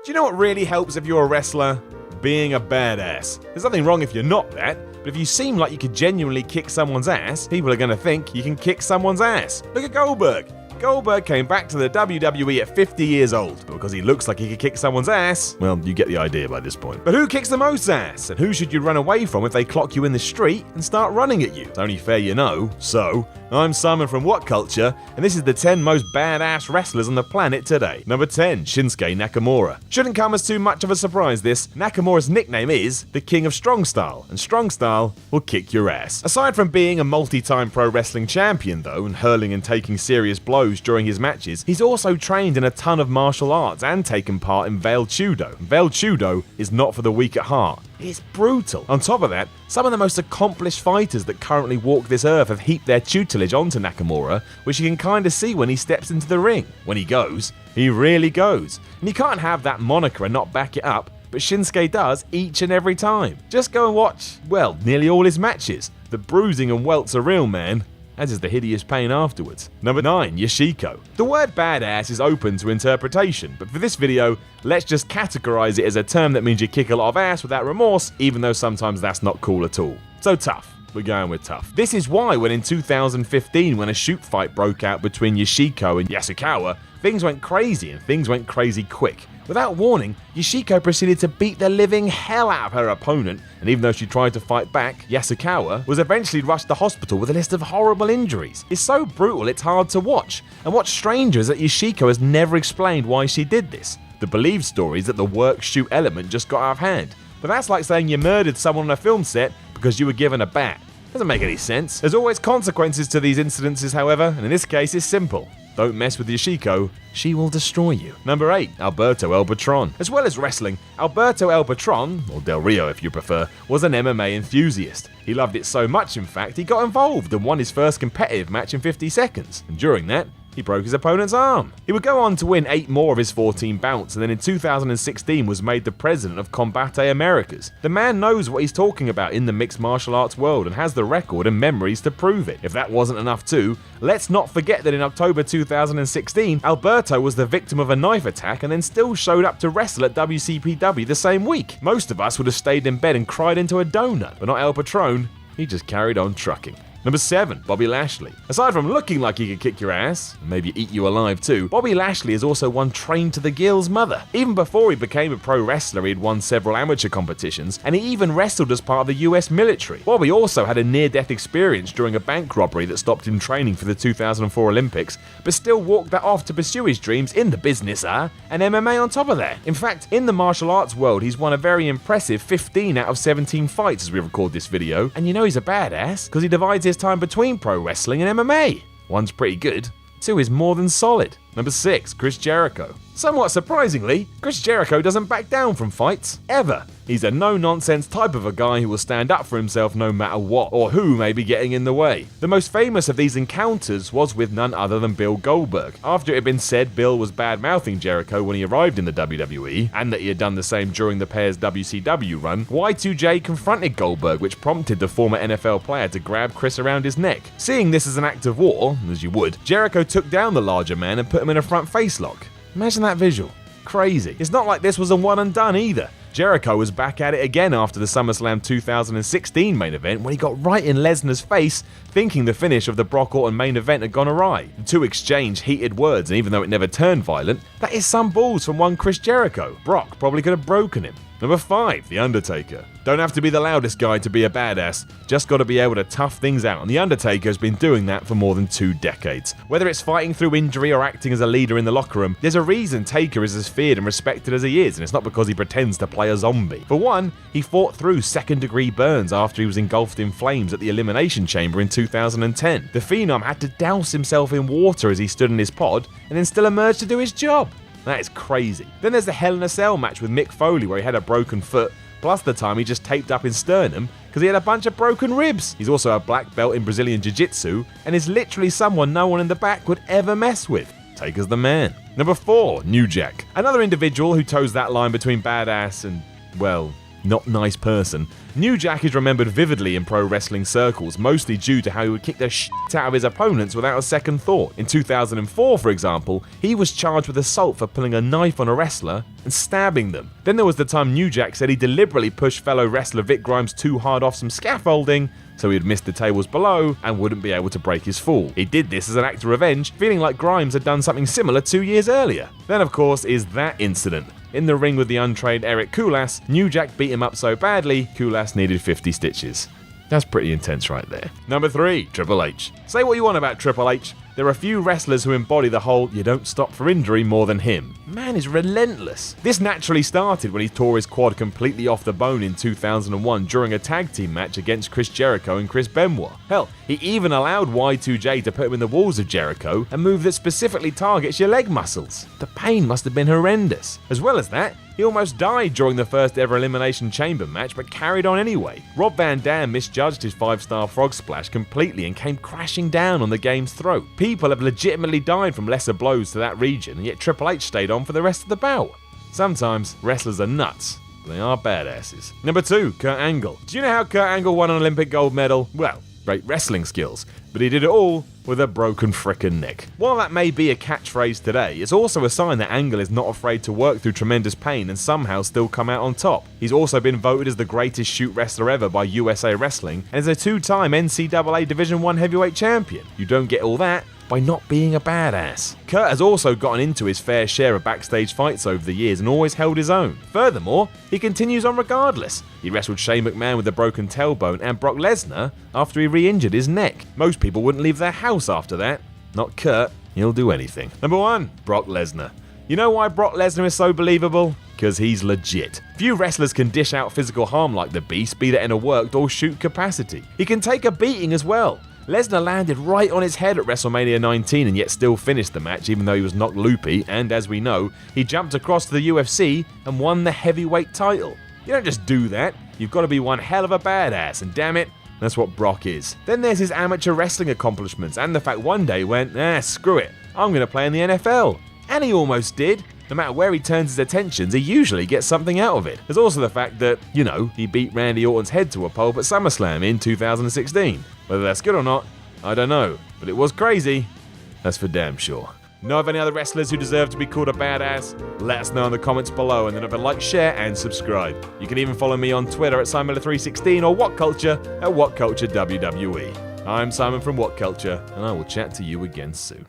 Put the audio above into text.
Do you know what really helps if you're a wrestler? Being a badass. There's nothing wrong if you're not that, but if you seem like you could genuinely kick someone's ass, people are going to think you can kick someone's ass. Look at Goldberg. Goldberg came back to the WWE at 50 years old, but because he looks like he could kick someone's ass, well, you get the idea by this point. But who kicks the most ass? And who should you run away from if they clock you in the street and start running at you? It's only fair you know. So, I'm Simon from What Culture, and this is the 10 most badass wrestlers on the planet today. Number 10, Shinsuke Nakamura. Shouldn't come as too much of a surprise this. Nakamura's nickname is the King of Strong Style, and Strong Style will kick your ass. Aside from being a multi-time pro wrestling champion though, and hurling and taking serious blows during his matches, he's also trained in a ton of martial arts and taken part in Veiled Judo. Veiled Judo is not for the weak at heart. It's brutal. On top of that, some of the most accomplished fighters that currently walk this earth have heaped their tutelage onto Nakamura, which you can kinda see when he steps into the ring. When he goes, he really goes. And you can't have that moniker and not back it up, but Shinsuke does each and every time. Just go and watch, well, nearly all his matches. The bruising and welts are real, man. As is the hideous pain afterwards. Number 9, Yoshiko. The word badass is open to interpretation, but for this video, let's just categorize it as a term that means you kick a lot of ass without remorse, even though sometimes that's not cool at all. So tough. We're going with tough. This is why when in 2015, when a shoot fight broke out between Yoshiko and Yasukawa, things went crazy and things went crazy quick. Without warning, Yoshiko proceeded to beat the living hell out of her opponent, and even though she tried to fight back, Yasukawa was eventually rushed to hospital with a list of horrible injuries. It's so brutal it's hard to watch, and what's stranger is that Yoshiko has never explained why she did this. The believed story is that the work-shoot element just got out of hand, but that's like saying you murdered someone on a film set because you were given a bat. Doesn't make any sense. There's always consequences to these incidences, however, and in this case it's simple. Don't mess with Yoshiko, she will destroy you. Number 8, Alberto El Patron. As well as wrestling, Alberto El Patron, or Del Rio if you prefer, was an MMA enthusiast. He loved it so much, in fact, he got involved and won his first competitive match in 50 seconds. And during that, he broke his opponent's arm. He would go on to win 8 more of his 14 bouts, and then in 2016 was made the president of Combate Americas. The man knows what he's talking about in the mixed martial arts world and has the record and memories to prove it. If that wasn't enough too, let's not forget that in October 2016, Alberto was the victim of a knife attack and then still showed up to wrestle at WCPW the same week. Most of us would have stayed in bed and cried into a donut, but not El Patron. He just carried on trucking. Number 7, Bobby Lashley. Aside from looking like he could kick your ass, and maybe eat you alive too, Bobby Lashley is also one trained to the gill's mother. Even before he became a pro wrestler, he had won several amateur competitions, and he even wrestled as part of the US military. Bobby also had a near-death experience during a bank robbery that stopped him training for the 2004 Olympics, but still walked that off to pursue his dreams in the business, and MMA on top of that. In fact, in the martial arts world, he's won a very impressive 15 out of 17 fights as we record this video, and you know he's a badass, because he divides his time between pro wrestling and MMA. One's pretty good, 2 is more than solid. Number 6, Chris Jericho. Somewhat surprisingly, Chris Jericho doesn't back down from fights, ever. He's a no-nonsense type of a guy who will stand up for himself no matter what, or who may be getting in the way. The most famous of these encounters was with none other than Bill Goldberg. After it had been said Bill was bad-mouthing Jericho when he arrived in the WWE, and that he had done the same during the pair's WCW run, Y2J confronted Goldberg, which prompted the former NFL player to grab Chris around his neck. Seeing this as an act of war, as you would, Jericho took down the larger man and put him in a front face lock. Imagine that visual. Crazy. It's not like this was a one and done either. Jericho was back at it again after the SummerSlam 2016 main event when he got right in Lesnar's face, thinking the finish of the Brock Orton main event had gone awry. The two exchanged heated words, and even though it never turned violent, that is some balls from one Chris Jericho. Brock probably could have broken him. Number 5, The Undertaker. Don't have to be the loudest guy to be a badass, just gotta be able to tough things out, and The Undertaker's been doing that for more than 2 decades. Whether it's fighting through injury or acting as a leader in the locker room, there's a reason Taker is as feared and respected as he is, and it's not because he pretends to play a zombie. For one, he fought through second-degree burns after he was engulfed in flames at the Elimination Chamber in 2010. The Phenom had to douse himself in water as he stood in his pod, and then still emerged to do his job. That is crazy. Then there's the Hell in a Cell match with Mick Foley where he had a broken foot, plus the time he just taped up his sternum because he had a bunch of broken ribs. He's also a black belt in Brazilian Jiu-Jitsu and is literally someone no one in the back would ever mess with. Taker's the man. Number 4, New Jack. Another individual who toes that line between badass and, well, not nice person. New Jack is remembered vividly in pro wrestling circles, mostly due to how he would kick the shit out of his opponents without a second thought. In 2004, for example, he was charged with assault for pulling a knife on a wrestler and stabbing them. Then there was the time New Jack said he deliberately pushed fellow wrestler Vic Grimes too hard off some scaffolding, so he'd miss the tables below and wouldn't be able to break his fall. He did this as an act of revenge, feeling like Grimes had done something similar 2 years earlier. Then of course is that incident. In the ring with the untrained Eric Koulas, New Jack beat him up so badly, Koulas needed 50 stitches. That's pretty intense right there. Number 3, Triple H. Say what you want about Triple H, there are few wrestlers who embody the whole "you don't stop for injury" more than him. Man is relentless. This naturally started when he tore his quad completely off the bone in 2001 during a tag team match against Chris Jericho and Chris Benoit. Hell, he even allowed Y2J to put him in the walls of Jericho, a move that specifically targets your leg muscles. The pain must have been horrendous. As well as that, he almost died during the first ever Elimination Chamber match, but carried on anyway. Rob Van Dam misjudged his 5-star frog splash completely and came crashing down on the game's throat. People have legitimately died from lesser blows to that region, and yet Triple H stayed on for the rest of the bout. Sometimes wrestlers are nuts, but they are badasses. Number 2, Kurt Angle. Do you know how Kurt Angle won an Olympic gold medal? Well, great wrestling skills, but he did it all with a broken frickin' neck. While that may be a catchphrase today, it's also a sign that Angle is not afraid to work through tremendous pain and somehow still come out on top. He's also been voted as the greatest shoot wrestler ever by USA Wrestling and is a 2-time NCAA Division I heavyweight champion. You don't get all that by not being a badass. Kurt has also gotten into his fair share of backstage fights over the years and always held his own. Furthermore, he continues on regardless. He wrestled Shane McMahon with a broken tailbone and Brock Lesnar after he re-injured his neck. Most people wouldn't leave their house after that. Not Kurt, he'll do anything. Number 1, Brock Lesnar. You know why Brock Lesnar is so believable? Because he's legit. Few wrestlers can dish out physical harm like the Beast, be that in a worked or shoot capacity. He can take a beating as well. Lesnar landed right on his head at WrestleMania 19 and yet still finished the match even though he was knocked loopy, and as we know, he jumped across to the UFC and won the heavyweight title. You don't just do that, you've got to be one hell of a badass, and damn it, that's what Brock is. Then there's his amateur wrestling accomplishments and the fact one day he went, screw it, I'm going to play in the NFL. And he almost did. No matter where he turns his attentions, he usually gets something out of it. There's also the fact that, he beat Randy Orton's head to a pulp at SummerSlam in 2016. Whether that's good or not, I don't know, but it was crazy. That's for damn sure. Know of any other wrestlers who deserve to be called a badass? Let us know in the comments below, and then have a like, share, and subscribe. You can even follow me on Twitter at SimonMiller316 or WhatCulture at WhatCultureWWE. I'm Simon from WhatCulture, and I will chat to you again soon.